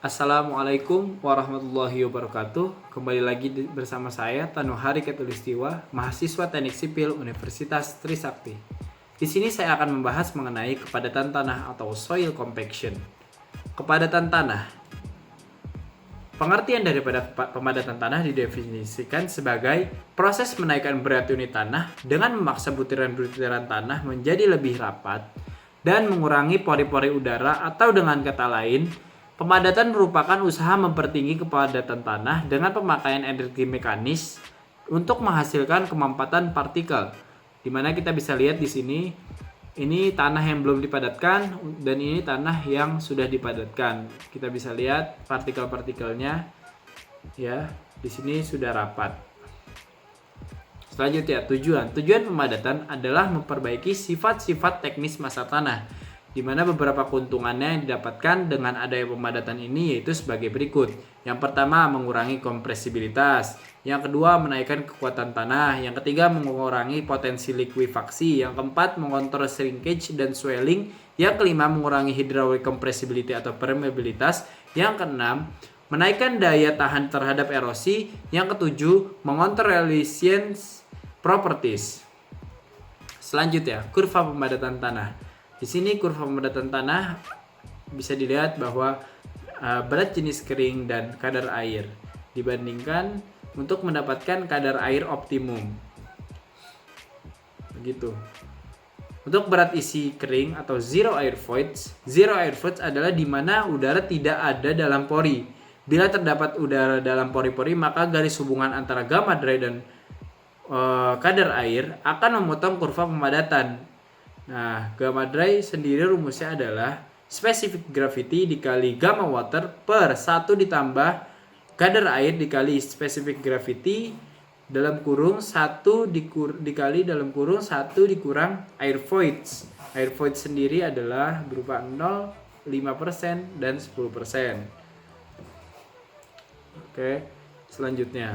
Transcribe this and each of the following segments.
Assalamualaikum warahmatullahi wabarakatuh. Kembali lagi bersama saya Tanuhari Katulistiwa, mahasiswa Teknik Sipil Universitas Trisakti. Di sini saya akan membahas mengenai kepadatan tanah atau soil compaction. Kepadatan tanah. Pengertian daripada pemadatan tanah didefinisikan sebagai proses menaikkan berat unit tanah dengan memaksa butiran-butiran tanah menjadi lebih rapat dan mengurangi pori-pori udara, atau dengan kata lain, pemadatan merupakan usaha mempertinggi kepadatan tanah dengan pemakaian energi mekanis untuk menghasilkan kemampatan partikel. Di mana kita bisa lihat di sini, ini tanah yang belum dipadatkan dan ini tanah yang sudah dipadatkan. Kita bisa lihat partikel-partikelnya, ya. Di sini sudah rapat. Selanjutnya, tujuan pemadatan adalah memperbaiki sifat-sifat teknis massa tanah, di mana beberapa keuntungannya yang didapatkan dengan adanya pemadatan ini yaitu sebagai berikut. Yang pertama, mengurangi kompresibilitas. Yang kedua, menaikkan kekuatan tanah. Yang ketiga, mengurangi potensi likuifaksi. Yang keempat, mengontrol shrinkage dan swelling. Yang kelima, mengurangi hydraulic compressibility atau permeabilitas. Yang keenam, menaikkan daya tahan terhadap erosi. Yang ketujuh, mengontrol resilience properties. Selanjutnya, kurva pemadatan tanah. Di sini kurva pemadatan tanah bisa dilihat bahwa berat jenis kering dan kadar air dibandingkan untuk mendapatkan kadar air optimum. Begitu. Untuk berat isi kering atau zero air voids adalah di mana udara tidak ada dalam pori. Bila terdapat udara dalam pori-pori, maka garis hubungan antara gamma dry dan kadar air akan memotong kurva pemadatan. Nah, gamma dry sendiri rumusnya adalah specific gravity dikali gamma water per 1 ditambah kadar air dikali specific gravity dalam kurung 1 dikali dalam kurung 1 dikurang air voids. Air voids sendiri adalah berupa 0, 5% dan 10%. Oke, selanjutnya.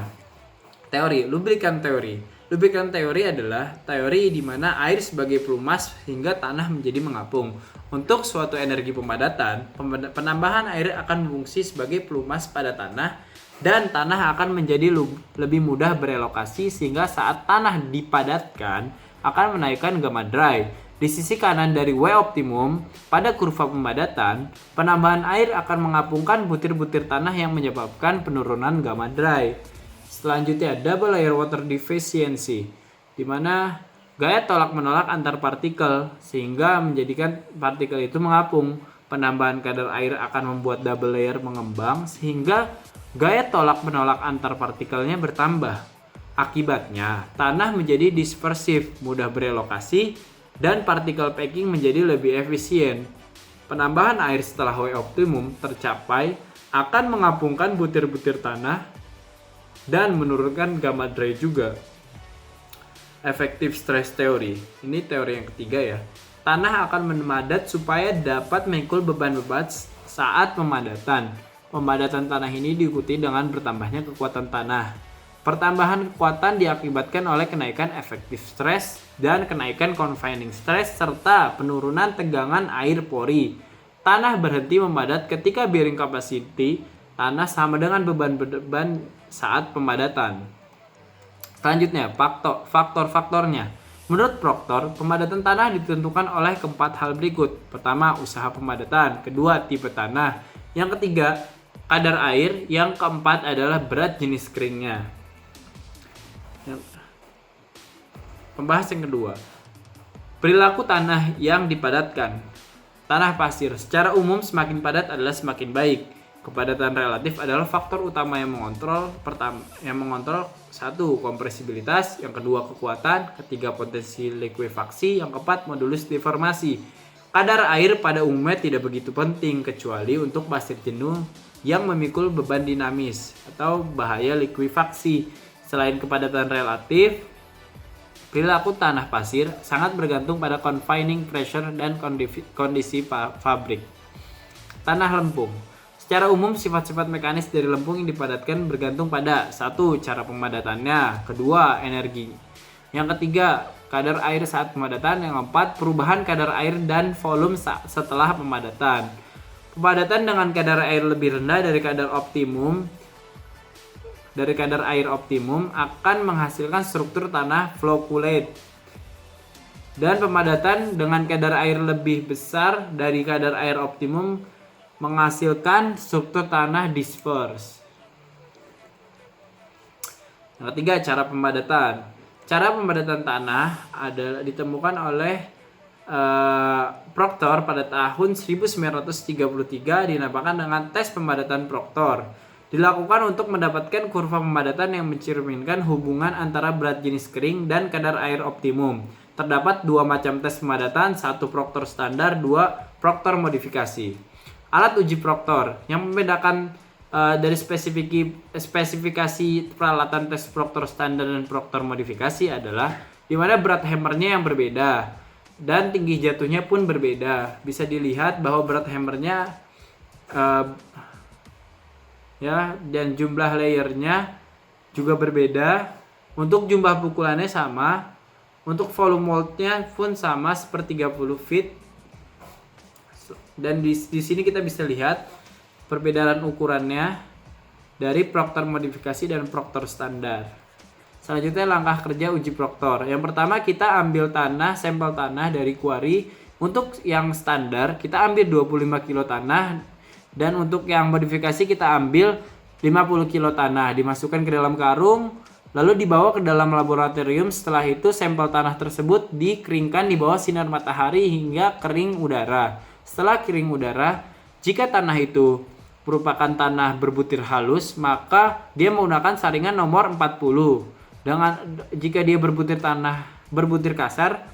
Teori, lubrikan teori. Lubrikan teori adalah teori di mana air sebagai pelumas hingga tanah menjadi mengapung. Untuk suatu energi pemadatan, penambahan air akan berfungsi sebagai pelumas pada tanah dan tanah akan menjadi lebih mudah berelokasi sehingga saat tanah dipadatkan akan menaikkan gamma dry. Di sisi kanan dari W optimum, pada kurva pemadatan, penambahan air akan mengapungkan butir-butir tanah yang menyebabkan penurunan gamma dry. Selanjutnya, double layer water deficiency, di mana gaya tolak-menolak antar partikel sehingga menjadikan partikel itu mengapung. Penambahan kadar air akan membuat double layer mengembang sehingga gaya tolak-menolak antar partikelnya bertambah. Akibatnya, tanah menjadi dispersif, mudah berelokasi, dan partikel packing menjadi lebih efisien. Penambahan air setelah W optimum tercapai akan mengapungkan butir-butir tanah dan menurunkan gamma dry juga. Effective stress theory. Ini teori yang ketiga ya. Tanah akan memadat supaya dapat memikul beban-beban saat pemadatan. Pemadatan tanah ini diikuti dengan bertambahnya kekuatan tanah. Pertambahan kekuatan diakibatkan oleh kenaikan effective stress dan kenaikan confining stress serta penurunan tegangan air pori. Tanah berhenti memadat ketika bearing capacity tanah sama dengan beban-beban saat pemadatan. Selanjutnya, faktor-faktornya. Menurut Proctor, pemadatan tanah ditentukan oleh keempat hal berikut. Pertama, usaha pemadatan. Kedua, tipe tanah. Yang ketiga, kadar air. Yang keempat adalah berat jenis keringnya. Pembahasan kedua. Perilaku tanah yang dipadatkan. Tanah pasir secara umum semakin padat adalah semakin baik. Kepadatan relatif adalah faktor utama yang mengontrol. Satu, kompresibilitas. Yang kedua, kekuatan. Ketiga, potensi likuifaksi. Yang keempat, modulus deformasi. Kadar air pada umumnya tidak begitu penting kecuali untuk pasir jenuh yang memikul beban dinamis atau bahaya likuifaksi. Selain kepadatan relatif, perilaku tanah pasir sangat bergantung pada confining pressure dan kondisi fabrik. Tanah lempung. Secara umum, sifat-sifat mekanis dari lempung yang dipadatkan bergantung pada satu, cara pemadatannya, kedua, energi. Yang ketiga, kadar air saat pemadatan. Yang keempat, perubahan kadar air dan volume setelah pemadatan. Kepadatan dengan kadar air lebih rendah dari kadar air optimum akan menghasilkan struktur tanah flocculate. Dan pemadatan dengan kadar air lebih besar dari kadar air optimum menghasilkan struktur tanah disperse. Yang ketiga, cara pemadatan. Cara pemadatan tanah adalah ditemukan oleh Proctor pada tahun 1933, dinamakan dengan tes pemadatan Proctor. Dilakukan untuk mendapatkan kurva pemadatan yang mencerminkan hubungan antara berat jenis kering dan kadar air optimum. Terdapat dua macam tes pemadatan, satu Proctor standar, dua Proctor modifikasi. Alat uji Proctor yang membedakan dari spesifikasi peralatan tes Proctor standar dan Proctor modifikasi adalah di mana berat hammernya yang berbeda dan tinggi jatuhnya pun berbeda. Bisa dilihat bahwa berat hammernya dan jumlah layernya juga berbeda. Untuk jumlah pukulannya sama. Untuk volume moldnya pun sama seperti 30 feet. Dan di sini kita bisa lihat perbedaan ukurannya dari Proctor modifikasi dan Proctor standar. Selanjutnya langkah kerja uji Proctor. Yang pertama kita ambil sampel tanah dari kuari. Untuk yang standar kita ambil 25 kilo tanah, dan untuk yang modifikasi kita ambil 50 kilo tanah, dimasukkan ke dalam karung lalu dibawa ke dalam laboratorium. Setelah itu sampel tanah tersebut dikeringkan di bawah sinar matahari hingga kering udara. Setelah kering udara, jika tanah itu merupakan tanah berbutir halus, maka dia menggunakan saringan nomor 40. Jika dia berbutir kasar,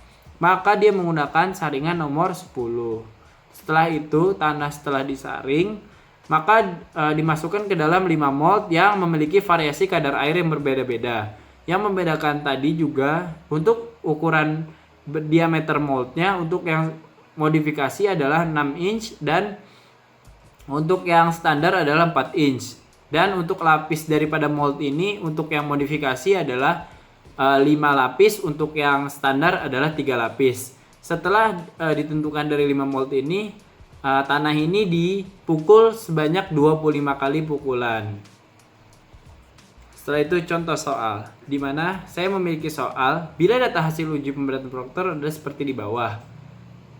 maka dia menggunakan saringan nomor 10. Setelah itu, tanah setelah disaring, maka dimasukkan ke dalam 5 mold yang memiliki variasi kadar air yang berbeda-beda. Yang membedakan tadi juga untuk ukuran diameter moldnya, untuk yang modifikasi adalah 6 inch dan untuk yang standar adalah 4 inch. Dan untuk lapis daripada mold ini untuk yang modifikasi adalah 5 lapis, untuk yang standar adalah 3 lapis. Setelah ditentukan dari 5 mold ini, tanah ini dipukul sebanyak 25 kali pukulan. Setelah itu contoh soal, di mana saya memiliki soal bila data hasil uji pemberatan Proctor adalah seperti di bawah.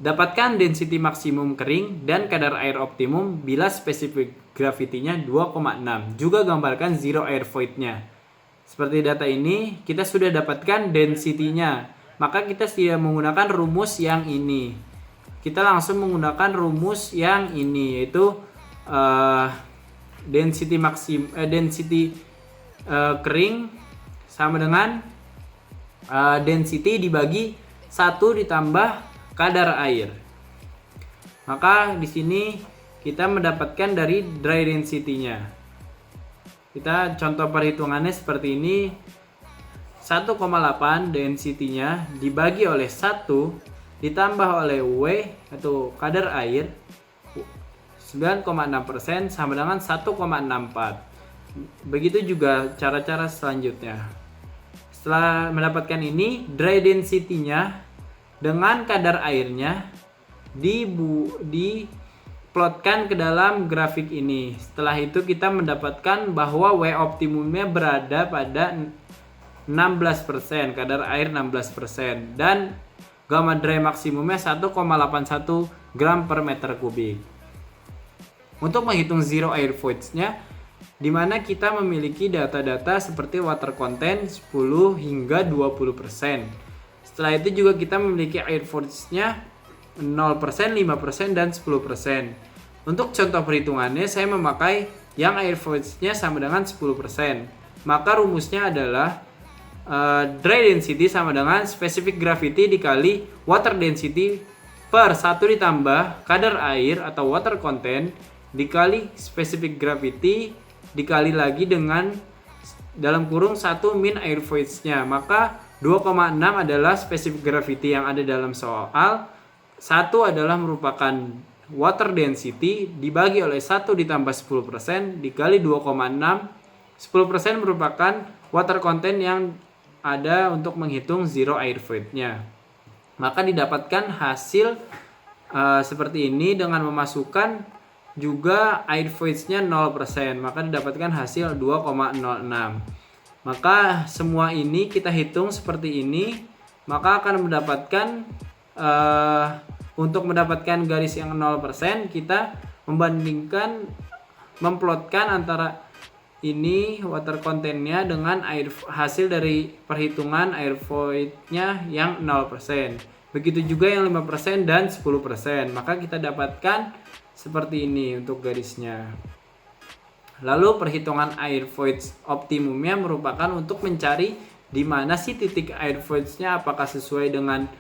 Dapatkan density maksimum kering dan kadar air optimum bila spesifik gravity-nya 2,6. Juga gambarkan zero air void-nya. Seperti data ini, kita sudah dapatkan density-nya. Maka kita tidak menggunakan rumus yang ini. Kita langsung menggunakan rumus yang ini, yaitu density kering sama dengan density dibagi 1 ditambah kadar air. Maka di sini kita mendapatkan dari dry density-nya. Kita contoh perhitungannya seperti ini. 1,8 density-nya dibagi oleh 1 ditambah oleh W atau kadar air 9,6% sama dengan 1,64. Begitu juga cara-cara selanjutnya. Setelah mendapatkan ini, dry density-nya dengan kadar airnya diplotkan ke dalam grafik ini. Setelah itu kita mendapatkan bahwa W optimumnya berada pada 16%, kadar air 16%, dan gamma dry maksimumnya 1,81 gram per meter kubik. Untuk menghitung zero air voids-nya, di mana kita memiliki data-data seperti water content 10 hingga 20%. Setelah itu juga kita memiliki air voids-nya 0%, 5%, dan 10%. Untuk contoh perhitungannya saya memakai yang air voids-nya sama dengan 10%. Maka rumusnya adalah dry density sama dengan specific gravity dikali water density per 1 ditambah kadar air atau water content dikali specific gravity dikali lagi dengan dalam kurung 1 min air voids-nya. Maka 2,6 adalah specific gravity yang ada dalam soal. 1 adalah merupakan water density dibagi oleh 1 ditambah 10% dikali 2,6. 10% merupakan water content yang ada untuk menghitung zero air void-nya. Maka didapatkan hasil seperti ini dengan memasukkan juga air voids-nya 0%, maka didapatkan hasil 2,06. Maka semua ini kita hitung seperti ini, maka akan mendapatkan untuk mendapatkan garis yang 0%, kita memplotkan antara ini water content-nya dengan hasil dari perhitungan air void-nya yang 0%. Begitu juga yang 5% dan 10%. Maka kita dapatkan seperti ini untuk garisnya. Lalu perhitungan air void optimumnya merupakan untuk mencari di mana sih titik air voids-nya, apakah sesuai dengan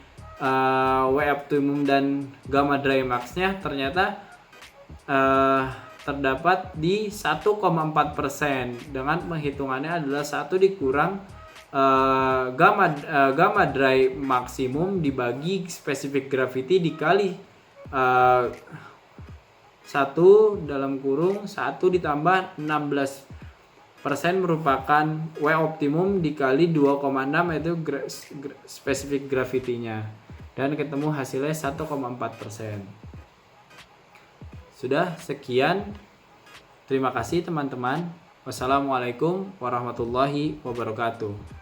W optimum dan gamma dry max-nya. Ternyata terdapat di 1,4%, dengan penghitungannya adalah 1 dikurang gamma dry maksimum dibagi specific gravity dikali 1 dalam kurung 1 ditambah 16% merupakan W optimum dikali 2,6 yaitu specific gravity-nya, dan ketemu hasilnya 1,4%. Sudah, sekian. Terima kasih teman-teman. Wassalamualaikum warahmatullahi wabarakatuh.